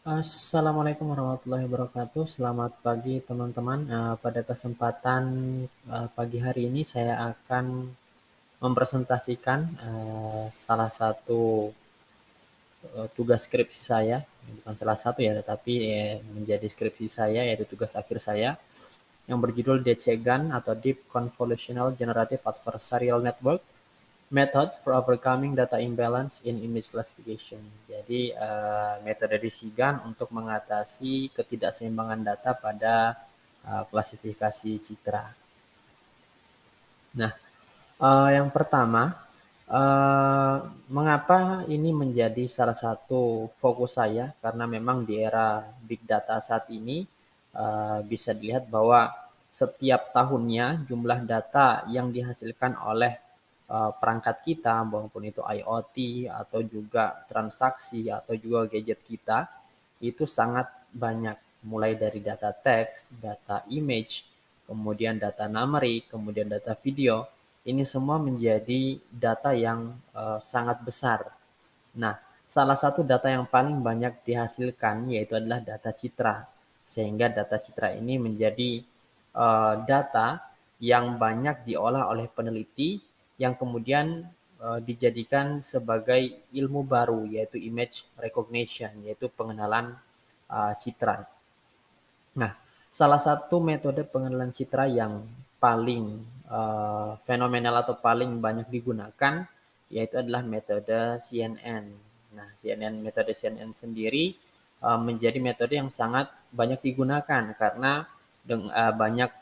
Assalamualaikum warahmatullahi wabarakatuh. Selamat pagi teman-teman. Pada kesempatan pagi hari ini saya akan mempresentasikan salah satu tugas skripsi saya. Bukan salah satu ya, tetapi menjadi skripsi saya yaitu tugas akhir saya yang berjudul DCGAN atau Deep Convolutional Generative Adversarial Network Method for Overcoming Data Imbalance in Image Classification. Jadi metode DCGAN untuk mengatasi ketidakseimbangan data pada klasifikasi citra. Nah, yang pertama, mengapa ini menjadi salah satu fokus saya? Karena memang di era big data saat ini bisa dilihat bahwa setiap tahunnya jumlah data yang dihasilkan oleh perangkat kita, maupun itu IoT atau juga transaksi atau juga gadget kita, itu sangat banyak. Mulai dari data teks, data image, kemudian data numerik, kemudian data video. Ini semua menjadi data yang sangat besar. Nah, salah satu data yang paling banyak dihasilkan yaitu adalah data citra. Sehingga data citra ini menjadi data yang banyak diolah oleh peneliti yang kemudian dijadikan sebagai ilmu baru yaitu image recognition, yaitu pengenalan citra. Nah, salah satu metode pengenalan citra yang paling fenomenal atau paling banyak digunakan yaitu adalah metode CNN. Nah, metode CNN sendiri menjadi metode yang sangat banyak digunakan karena banyak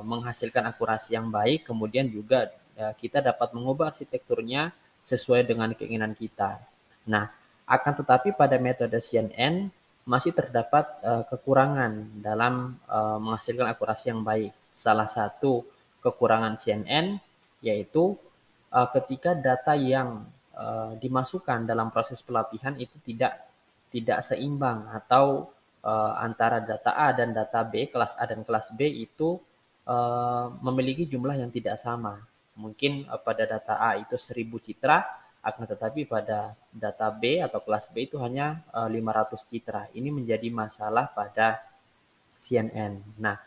menghasilkan akurasi yang baik, kemudian juga kita dapat mengubah arsitekturnya sesuai dengan keinginan kita. Nah, akan tetapi pada metode CNN masih terdapat kekurangan dalam menghasilkan akurasi yang baik. Salah satu kekurangan CNN yaitu ketika data yang dimasukkan dalam proses pelatihan itu tidak seimbang atau antara data A dan data B, kelas A dan kelas B itu memiliki jumlah yang tidak sama. Mungkin pada data A itu 1000 citra, akan tetapi pada data B atau kelas B itu hanya 500 citra. Ini menjadi masalah pada CNN. Nah,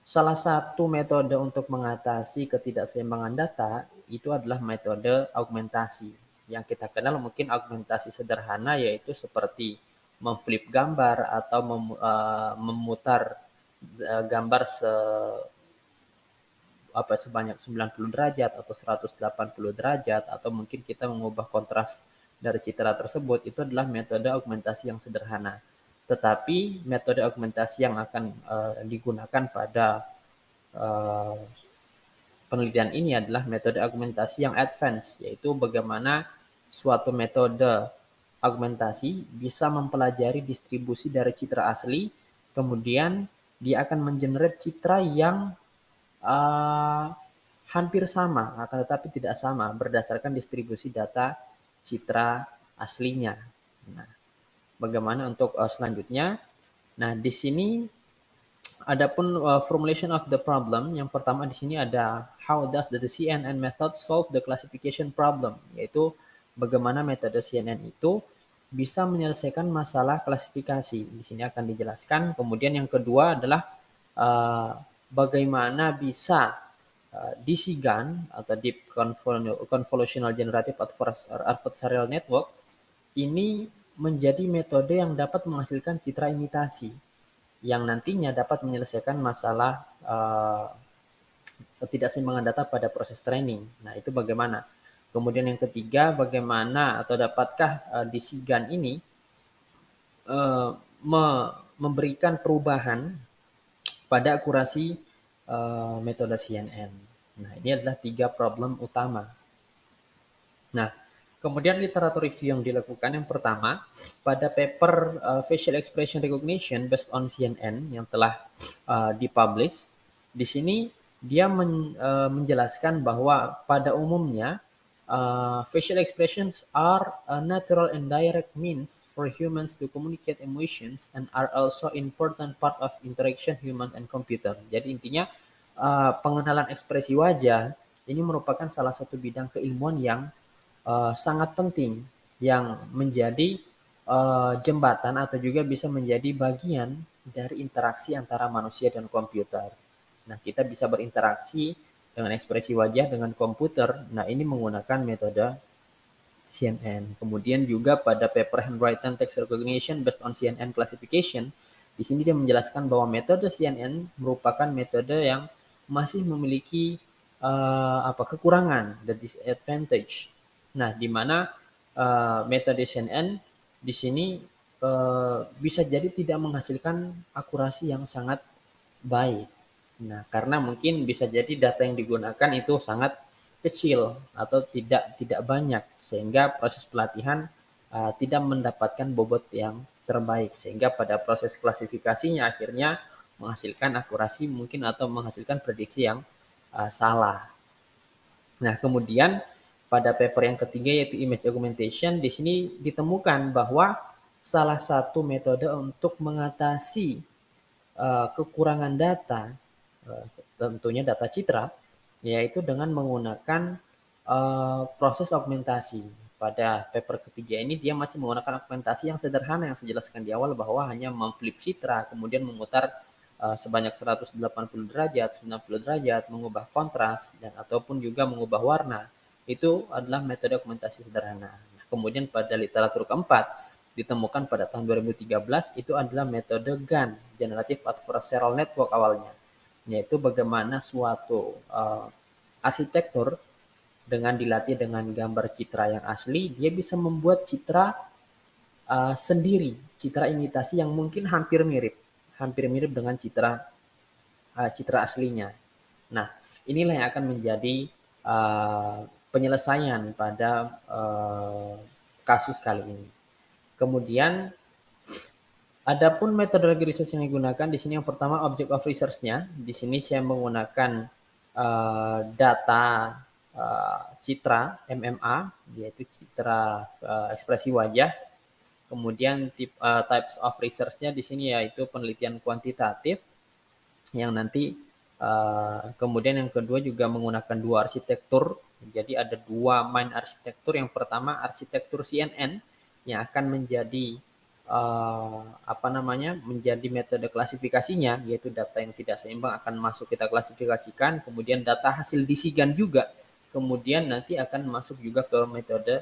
salah satu metode untuk mengatasi ketidakseimbangan data itu adalah metode augmentasi. Yang kita kenal mungkin augmentasi sederhana yaitu seperti memflip gambar atau memutar gambar sebanyak 90 derajat atau 180 derajat atau mungkin kita mengubah kontras dari citra tersebut. Itu adalah metode augmentasi yang sederhana. Tetapi metode augmentasi yang akan digunakan pada penelitian ini adalah metode augmentasi yang advance, yaitu bagaimana suatu metode augmentasi bisa mempelajari distribusi dari citra asli, kemudian dia akan mengenerate citra yang uh, hampir sama, akan tetapi tidak sama berdasarkan distribusi data citra aslinya. Nah, bagaimana untuk selanjutnya? Nah, di sini adapun formulation of the problem, yang pertama di sini ada how does the CNN method solve the classification problem, yaitu bagaimana metode CNN itu bisa menyelesaikan masalah klasifikasi. Di sini akan dijelaskan. Kemudian yang kedua adalah uh, bagaimana bisa DCGAN atau Deep Convolutional Generative Adversarial Network ini menjadi metode yang dapat menghasilkan citra imitasi yang nantinya dapat menyelesaikan masalah ketidakseimbangan data pada proses training. Nah, itu bagaimana. Kemudian yang ketiga, bagaimana atau dapatkah DCGAN ini memberikan perubahan pada akurasi metode CNN. Nah, ini adalah 3 problem utama. Nah, kemudian literatur review yang dilakukan yang pertama pada paper facial expression recognition based on CNN yang telah dipublish. Di sini dia menjelaskan bahwa pada umumnya facial expressions are a natural and direct means for humans to communicate emotions and are also important part of interaction human and computer. Jadi intinya pengenalan ekspresi wajah ini merupakan salah satu bidang keilmuan yang sangat penting yang menjadi jembatan atau juga bisa menjadi bagian dari interaksi antara manusia dan komputer. Nah, kita bisa berinteraksi dengan ekspresi wajah dengan komputer. Nah, ini menggunakan metode CNN. Kemudian juga pada paper Handwritten Text Recognition based on CNN Classification, di sini dia menjelaskan bahwa metode CNN merupakan metode yang masih memiliki kekurangan, the disadvantage. Nah, di mana metode CNN di sini bisa jadi tidak menghasilkan akurasi yang sangat baik. Nah, karena mungkin bisa jadi data yang digunakan itu sangat kecil atau tidak banyak sehingga proses pelatihan tidak mendapatkan bobot yang terbaik sehingga pada proses klasifikasinya akhirnya menghasilkan akurasi mungkin atau menghasilkan prediksi yang salah. Nah, kemudian pada paper yang ketiga yaitu image augmentation, di sini ditemukan bahwa salah satu metode untuk mengatasi kekurangan data, tentunya data citra, yaitu dengan menggunakan proses augmentasi. Pada paper ketiga ini dia masih menggunakan augmentasi yang sederhana yang saya jelaskan di awal bahwa hanya memflip citra, kemudian memutar sebanyak 180 derajat, 90 derajat, mengubah kontras, dan ataupun juga mengubah warna. Itu adalah metode augmentasi sederhana. Nah, kemudian pada literatur keempat, ditemukan pada tahun 2013 itu adalah metode GAN, Generative Adversarial Network awalnya, yaitu bagaimana suatu arsitektur dengan dilatih dengan gambar citra yang asli, dia bisa membuat citra sendiri, citra imitasi yang mungkin hampir mirip dengan citra aslinya. Nah, inilah yang akan menjadi penyelesaian pada kasus kali ini. Kemudian adapun metodologi riset yang digunakan di sini yang pertama object of research-nya. Di sini saya menggunakan data citra MMA yaitu citra ekspresi wajah. Kemudian types of research-nya di sini yaitu penelitian kuantitatif yang nanti kemudian yang kedua juga menggunakan dua arsitektur. Jadi ada dua main arsitektur. Yang pertama arsitektur CNN yang akan menjadi menjadi metode klasifikasinya, yaitu data yang tidak seimbang akan masuk kita klasifikasikan, kemudian data hasil disigan juga, kemudian nanti akan masuk juga ke metode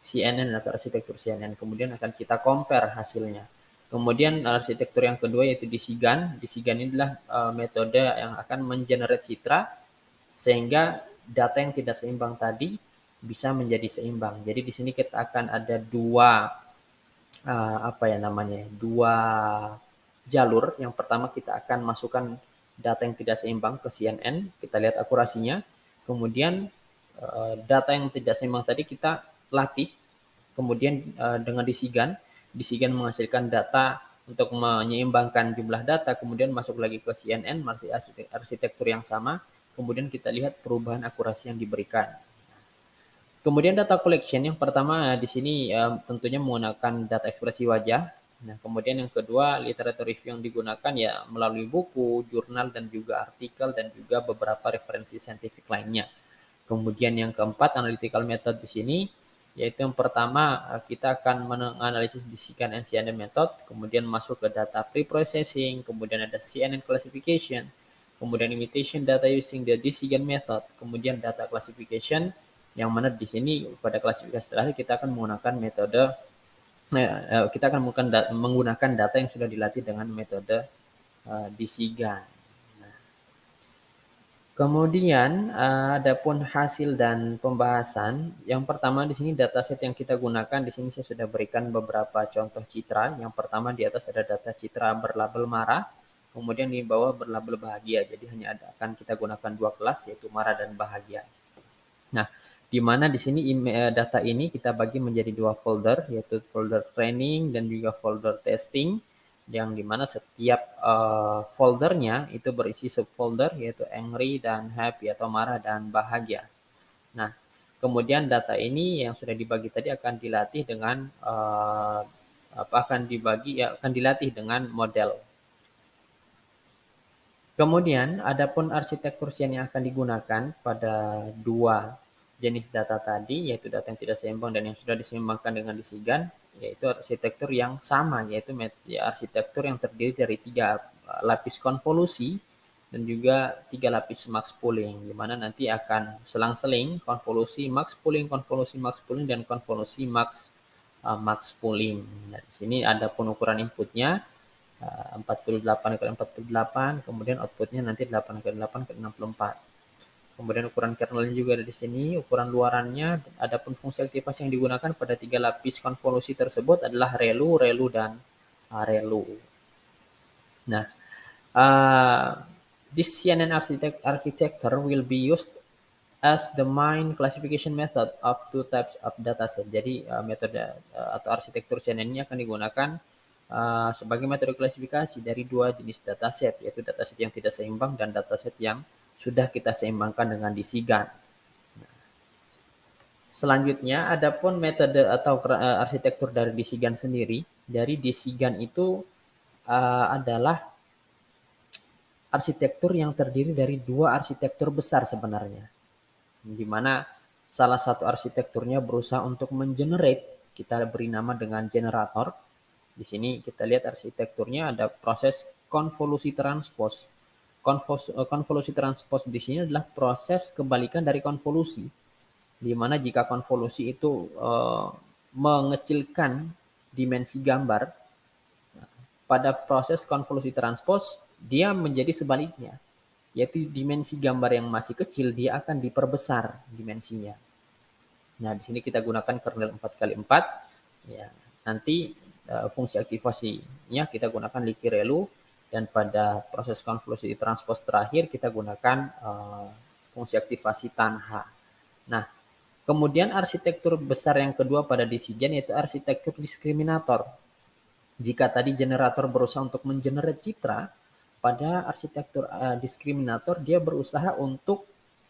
CNN atau arsitektur CNN, kemudian akan kita compare hasilnya. Kemudian arsitektur yang kedua yaitu disigan. Disigan ini adalah metode yang akan mengenerate citra sehingga data yang tidak seimbang tadi bisa menjadi seimbang. Jadi di sini kita akan ada dua dua jalur. Yang pertama kita akan masukkan data yang tidak seimbang ke CNN, kita lihat akurasinya. Kemudian data yang tidak seimbang tadi kita latih. Kemudian dengan disigan menghasilkan data untuk menyeimbangkan jumlah data, kemudian masuk lagi ke CNN, masih arsitektur yang sama, kemudian kita lihat perubahan akurasi yang diberikan. Kemudian data collection yang pertama di sini tentunya menggunakan data ekspresi wajah. Nah, kemudian yang kedua literatur review yang digunakan ya melalui buku, jurnal dan juga artikel dan juga beberapa referensi saintifik lainnya. Kemudian yang keempat analytical method di sini yaitu yang pertama kita akan menganalisis disigan and CNN method, kemudian masuk ke data pre-processing, kemudian ada CNN classification, kemudian imitation data using the disigan method, kemudian data classification yang mana di sini pada klasifikasi terakhir kita akan menggunakan metode menggunakan data yang sudah dilatih dengan metode disigan. Kemudian adapun hasil dan pembahasan, yang pertama di sini dataset yang kita gunakan di sini saya sudah berikan beberapa contoh citra. Yang pertama di atas ada data citra berlabel marah, kemudian di bawah berlabel bahagia. Jadi hanya akan kita gunakan dua kelas yaitu marah dan bahagia. Nah, di mana di sini data ini kita bagi menjadi dua folder yaitu folder training dan juga folder testing, yang dimana setiap foldernya itu berisi subfolder yaitu angry dan happy atau marah dan bahagia. Nah, kemudian data ini yang sudah dibagi tadi akan dilatih dengan akan dilatih dengan model. Kemudian adapun arsitektur CNN yang akan digunakan pada dua jenis data tadi, yaitu data yang tidak seimbang dan yang sudah diseimbangkan dengan disigan. yaitu arsitektur yang sama, yaitu arsitektur yang terdiri dari 3 lapis konvolusi dan juga 3 lapis max pooling, di mana nanti akan selang-seling konvolusi max pooling, dan konvolusi max pooling. Nah, di sini ada pengukuran inputnya 48 kali 48, kemudian outputnya nanti 8 kali 8 kali 64. Kemudian ukuran kernelnya juga ada di sini, ukuran luarannya. Adapun fungsi aktivasi yang digunakan pada 3 lapis konvolusi tersebut adalah relu, dan relu. Nah, this CNN architecture will be used as the main classification method of 2 types of dataset. Jadi metode atau arsitektur CNN ini akan digunakan sebagai metode klasifikasi dari 2 jenis dataset, yaitu dataset yang tidak seimbang dan dataset yang sudah kita seimbangkan dengan DCGAN. Selanjutnya, adapun metode atau arsitektur dari DCGAN sendiri. Dari DCGAN itu adalah arsitektur yang terdiri dari 2 arsitektur besar sebenarnya, di mana salah satu arsitekturnya berusaha untuk mengenerate, kita beri nama dengan generator. Di sini kita lihat arsitekturnya ada proses konvolusi transpose. Konvolusi transpose di sini adalah proses kebalikan dari konvolusi, di mana jika konvolusi itu mengecilkan dimensi gambar, pada proses konvolusi transpose dia menjadi sebaliknya, yaitu dimensi gambar yang masih kecil dia akan diperbesar dimensinya. Nah, di sini kita gunakan kernel 4x4. Ya, nanti fungsi aktivasinya kita gunakan Liquirelu, dan pada proses konvolusi transpose terakhir kita gunakan fungsi aktivasi Tanha. Nah, kemudian arsitektur besar yang kedua pada DCGAN yaitu arsitektur diskriminator. Jika tadi generator berusaha untuk mengenerate citra, pada arsitektur diskriminator dia berusaha untuk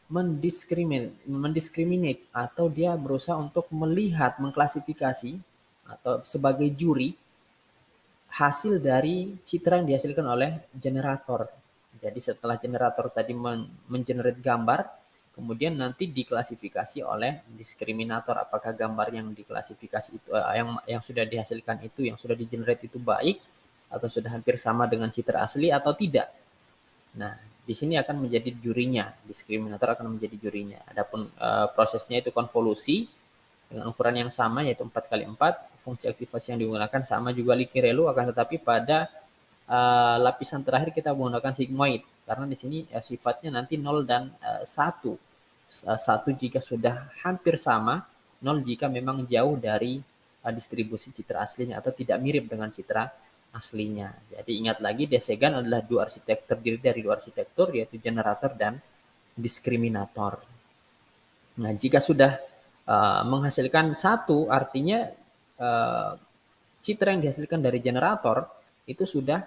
mendiskriminate atau dia berusaha untuk melihat, mengklasifikasi atau sebagai juri hasil dari citra yang dihasilkan oleh generator. Jadi setelah generator tadi mengenerate gambar, kemudian nanti diklasifikasi oleh diskriminator apakah gambar yang diklasifikasi itu yang sudah dihasilkan itu, yang sudah digenerate itu baik atau sudah hampir sama dengan citra asli atau tidak. Nah, di sini akan menjadi jurinya, diskriminator akan menjadi jurinya. Adapun prosesnya itu konvolusi dengan ukuran yang sama yaitu 4x4. Fungsi aktivasi yang digunakan sama juga Liquirelu, akan tetapi pada lapisan terakhir kita menggunakan sigmoid karena di sini sifatnya nanti 0 dan 1. 1 jika sudah hampir sama, 0 jika memang jauh dari distribusi citra aslinya atau tidak mirip dengan citra aslinya. Jadi ingat lagi, DCGAN adalah terdiri dari 2 arsitektur yaitu generator dan diskriminator. Nah, jika sudah menghasilkan 1, artinya citra yang dihasilkan dari generator itu sudah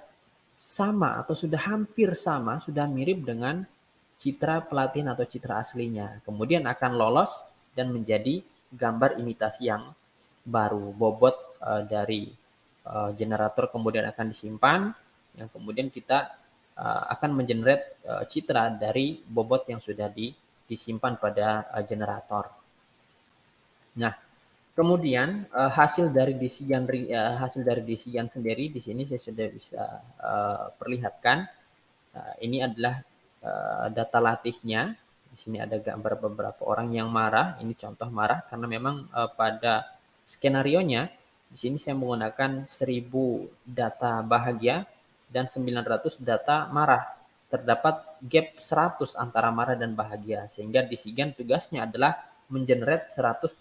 sama atau sudah hampir sama, sudah mirip dengan citra pelatihan atau citra aslinya. Kemudian akan lolos dan menjadi gambar imitasi yang baru. Bobot dari generator kemudian akan disimpan, yang kemudian kita akan mengenerate citra dari bobot yang sudah disimpan pada generator. Nah, kemudian hasil dari DCGAN sendiri di sini saya sudah bisa perlihatkan. Ini adalah data latihnya. Di sini ada gambar beberapa orang yang marah. Ini contoh marah karena memang pada skenarionya di sini saya menggunakan 1000 data bahagia dan 900 data marah. Terdapat gap 100 antara marah dan bahagia, sehingga DCGAN tugasnya adalah mengenerate 100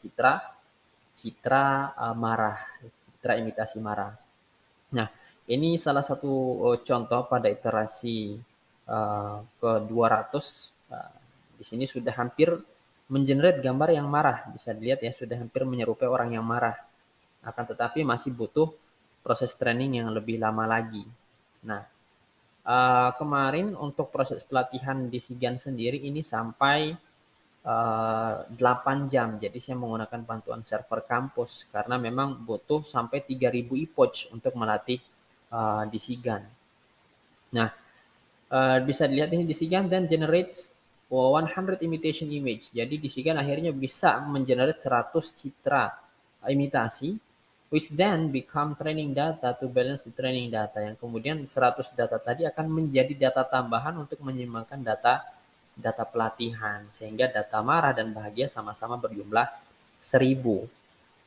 citra marah, citra imitasi marah. Nah, ini salah satu contoh pada iterasi ke-200. Di sini sudah hampir mengenerate gambar yang marah. Bisa dilihat ya, sudah hampir menyerupai orang yang marah. Akan tetapi masih butuh proses training yang lebih lama lagi. Nah, kemarin untuk proses pelatihan di DCGAN sendiri ini sampai 8 jam. Jadi saya menggunakan bantuan server kampus karena memang butuh sampai 3000 epoch untuk melatih DCGAN. Nah, bisa dilihat ini DCGAN dan generates 100 imitation image. Jadi DCGAN akhirnya bisa mengenerate 100 citra imitasi. which then become training data to balance the training data, yang kemudian 100 data tadi akan menjadi data tambahan untuk menyeimbangkan data pelatihan, sehingga data marah dan bahagia sama-sama berjumlah 1000.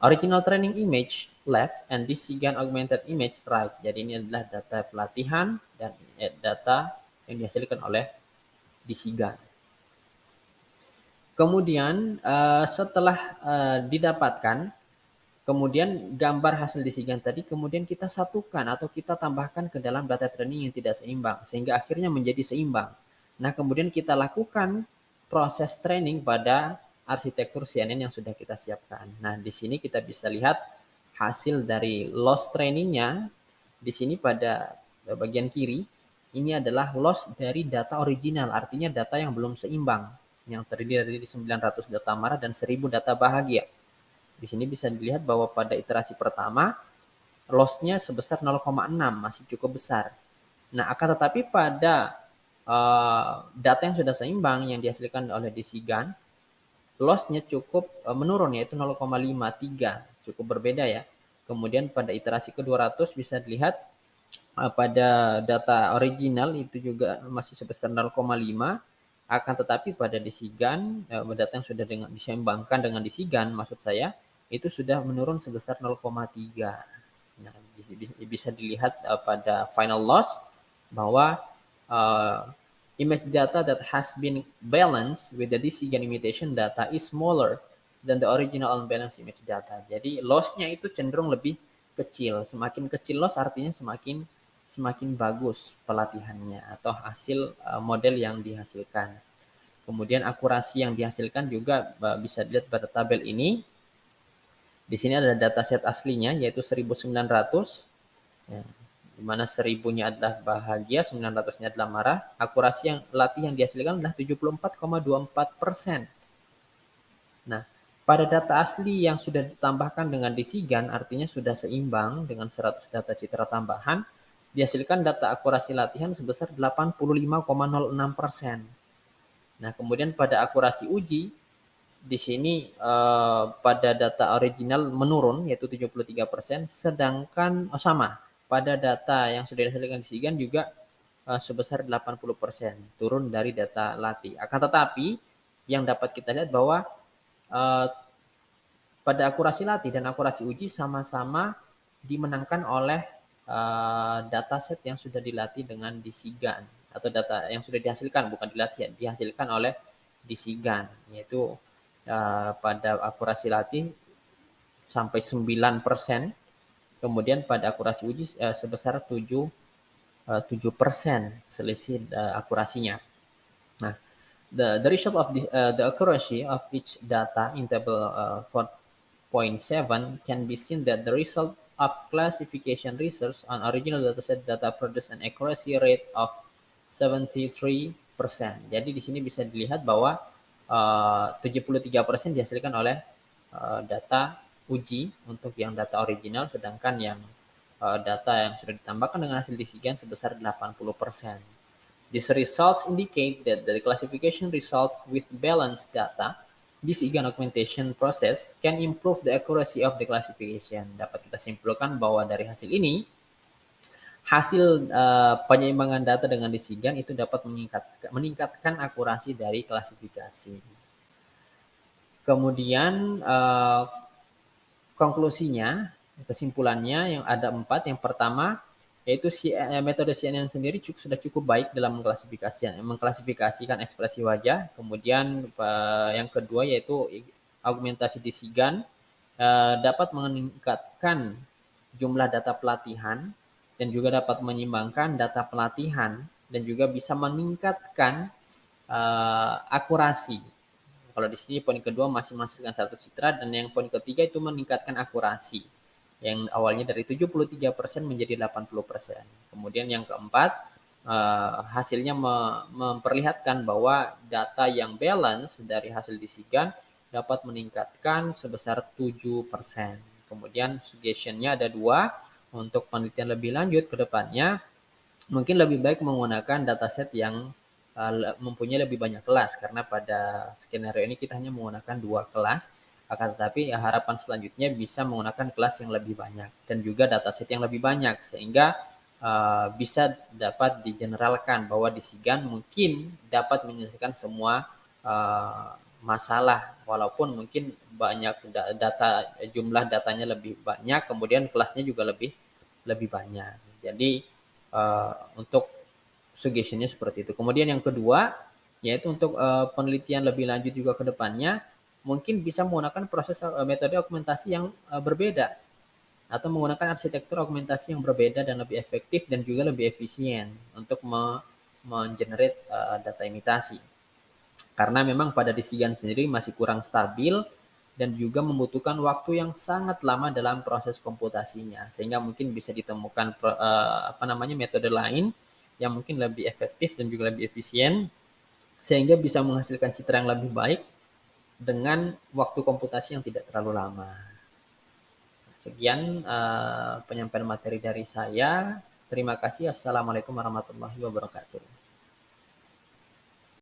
Original training image left and Decigan augmented image right. Jadi ini adalah data pelatihan dan data yang dihasilkan oleh Decigan. Kemudian setelah didapatkan, kemudian gambar hasil Decigan tadi kemudian kita satukan atau kita tambahkan ke dalam data training yang tidak seimbang, sehingga akhirnya menjadi seimbang. Nah, kemudian kita lakukan proses training pada arsitektur CNN yang sudah kita siapkan. Nah, di sini kita bisa lihat hasil dari loss trainingnya. Di sini pada bagian kiri, ini adalah loss dari data original, artinya data yang belum seimbang, yang terdiri dari 900 data marah dan 1000 data bahagia. Di sini bisa dilihat bahwa pada iterasi pertama, loss-nya sebesar 0,6, masih cukup besar. Nah, akan tetapi pada data yang sudah seimbang yang dihasilkan oleh Decigan, loss-nya cukup menurun, yaitu 0,53, cukup berbeda ya. Kemudian pada iterasi ke-200 bisa dilihat pada data original itu juga masih sebesar 0,5, akan tetapi pada Decigan, data yang sudah diseimbangkan dengan Decigan, maksud saya, itu sudah menurun sebesar 0,3. Nah, bisa dilihat pada final loss bahwa image data that has been balanced with the Decigan imitation data is smaller than the original unbalanced image data. Jadi loss-nya itu cenderung lebih kecil. Semakin kecil loss artinya semakin bagus pelatihannya atau hasil model yang dihasilkan. Kemudian akurasi yang dihasilkan juga bisa dilihat pada tabel ini. Di sini ada dataset aslinya yaitu 1900, ya, di mana 1000-nya adalah bahagia, 900-nya adalah marah. Akurasi yang latih yang dihasilkan adalah 74,24%. Nah, pada data asli yang sudah ditambahkan dengan Decigan, artinya sudah seimbang dengan 100 data citra tambahan, dihasilkan data akurasi latihan sebesar 85,06%. Nah, kemudian pada akurasi uji, di sini pada data original menurun yaitu 73%, sedangkan sama pada data yang sudah dihasilkan di Decigan juga sebesar 80%, turun dari data latih. Akan tetapi yang dapat kita lihat bahwa pada akurasi latih dan akurasi uji sama-sama dimenangkan oleh dataset yang sudah dilatih dengan Decigan, atau data yang sudah dihasilkan, bukan dilatih, dihasilkan oleh Decigan, yaitu pada akurasi latih sampai 9%, kemudian pada akurasi uji sebesar 7% selisih akurasinya. Nah, the result of the accuracy of each data in table 4.7 can be seen that the result of classification research on original dataset data produce an accuracy rate of 73%. Jadi di sini bisa dilihat bahwa 73% dihasilkan oleh data uji untuk yang data original, sedangkan yang data yang sudah ditambahkan dengan hasil Decigan sebesar 80%. These results indicate that the classification result with balanced data, Decigan augmentation process can improve the accuracy of the classification. Dapat kita simpulkan bahwa dari hasil ini, hasil penyeimbangan data dengan Decigan itu dapat meningkatkan akurasi dari klasifikasi. Kemudian konklusinya, kesimpulannya yang ada 4. Yang pertama, yaitu metode CNN sendiri sudah cukup baik dalam mengklasifikasikan ekspresi wajah. Kemudian yang kedua yaitu augmentasi Decigan dapat meningkatkan jumlah data pelatihan dan juga dapat menyeimbangkan data pelatihan dan juga bisa meningkatkan akurasi. Kalau di sini poin kedua masih menghasilkan satu citra, dan yang poin ketiga itu meningkatkan akurasi yang awalnya dari 73% menjadi 80%. Kemudian yang keempat, hasilnya memperlihatkan bahwa data yang balance dari hasil Decigan dapat meningkatkan sebesar 7%. Kemudian suggestion-nya ada 2, untuk penelitian lebih lanjut ke depannya mungkin lebih baik menggunakan dataset yang mempunyai lebih banyak kelas, karena pada skenario ini kita hanya menggunakan 2 kelas. Akan tetapi harapan selanjutnya bisa menggunakan kelas yang lebih banyak dan juga dataset yang lebih banyak sehingga bisa dapat digeneralkan bahwa di SIGAN mungkin dapat menyelesaikan semua masalah walaupun mungkin banyak data jumlah datanya lebih banyak, kemudian kelasnya juga lebih lebih banyak. Jadi untuk suggestion-nya seperti itu. Kemudian yang kedua, yaitu untuk penelitian lebih lanjut juga ke depannya, mungkin bisa menggunakan proses metode augmentasi yang berbeda atau menggunakan arsitektur augmentasi yang berbeda dan lebih efektif dan juga lebih efisien untuk mengenerate data imitasi. Karena memang pada disigan sendiri masih kurang stabil dan juga membutuhkan waktu yang sangat lama dalam proses komputasinya. Sehingga mungkin bisa ditemukan metode lain yang mungkin lebih efektif dan juga lebih efisien sehingga bisa menghasilkan citra yang lebih baik dengan waktu komputasi yang tidak terlalu lama. Sekian penyampaian materi dari saya. Terima kasih. Assalamualaikum warahmatullahi wabarakatuh.